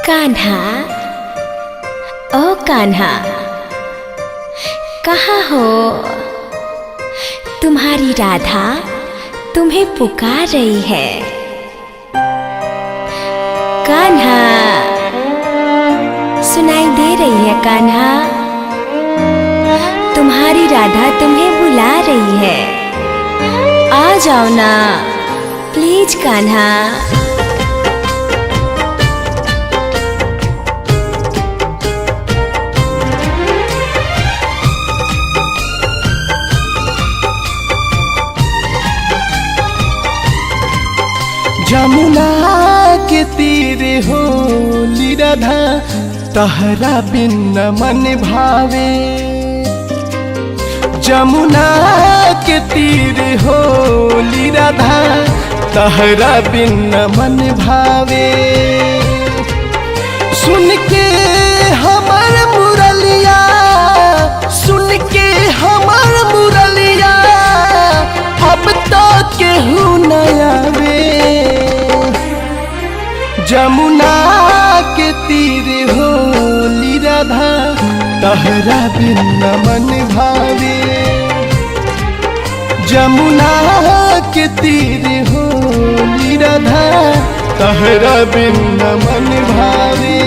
कान्हा, ओ कान्हा, कहाँ हो? तुम्हारी राधा तुम्हें पुकार रही है। कान्हा, सुनाई दे रही है कान्हा? तुम्हारी राधा तुम्हें बुला रही है। आ जाओ ना प्लीज कान्हा। जमुना के तीरे होली राधा, तहरा बिन न मन भावे। जमुना के तीरे होली राधा, तहरा बिन न मन भावे। सुन के हमर मुरलिया, सुन के हमर मुरलिया, अब तो केहू न आवे। जमुना के तीरे होली राधा, तहरा बिन न मन भावे। जमुना के तीरे होली राधा, तहरा बिन न मन भावे।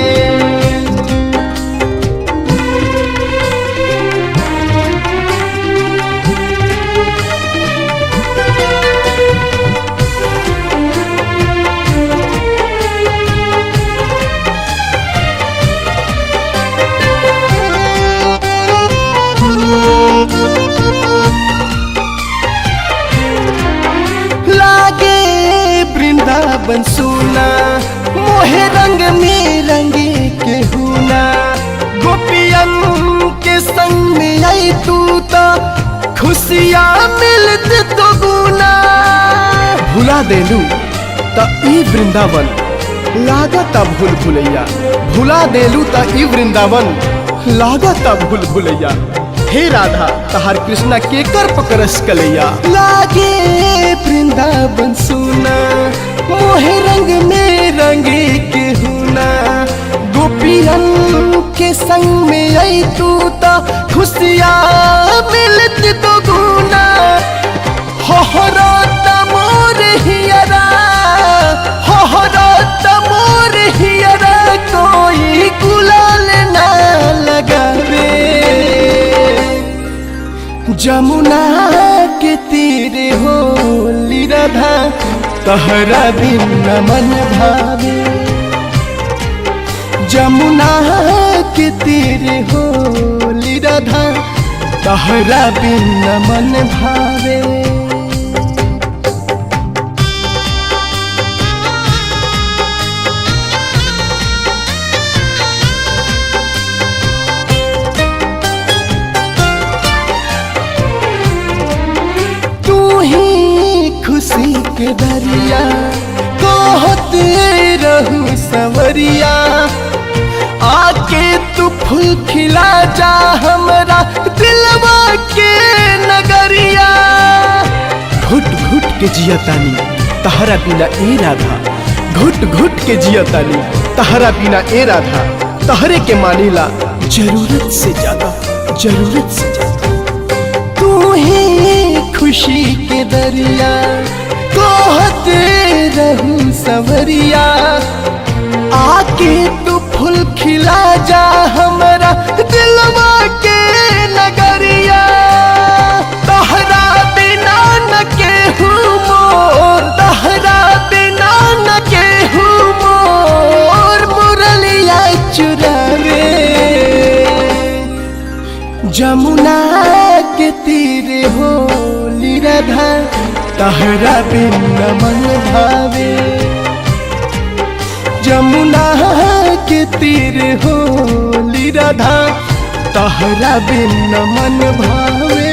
लागे वृंदावन सुना, मोहे रंग में रंगे के हुना। गोपियन के संग में आई तू तो खुशियाँ मिलत तो गुना। भुला देलू त ई वृंदावन, लागत भूल भुलैया। भुला देलू त ई वृंदावन, लागत भूल भुलैया। हे राधा, तहार कृष्णा के कर पकड़स कलैया। लागे वृंदावन सुना, मोहे रंग में रंगे के हुना। गोपियन के संग में आई तू तो खुशियाँ मिलत तो गुना। होहरा तमोर हियरा, होहरा तमोर हियरा, कोई गुलाल ना लगावे। जमुना के तीरे होली राधा, तहरा बिन न मन भावे। जमुना के तीरे होली राधा, तहरा बिन न मन भावे। खुशी के दरिया कहते रहू सवरिया। आके तू फूल खिला जा हमरा दिलवा के नगरिया। घुट घुट के जियतानी तहरा बिना ए राधा, घुट घुट के जियतानी तहरा बिना ए राधा। तहरे के मानीला जरूरत से ज्यादा, जरूरत से ज्यादा। तू ही खुशी के दरिया कहते रहू सवरिया। आके तू फूल खिला जा हमरा दिलवा के नगरिया। तहरा बिना न केहू मोर, तहरा बिना न केहू मोर, मुरलिया चुरावे। जमुना के तीरे होली राधा, तहरा बिन न मन भावे। जमुना के तीरे होली राधा, तहरा बिन न मन भावे।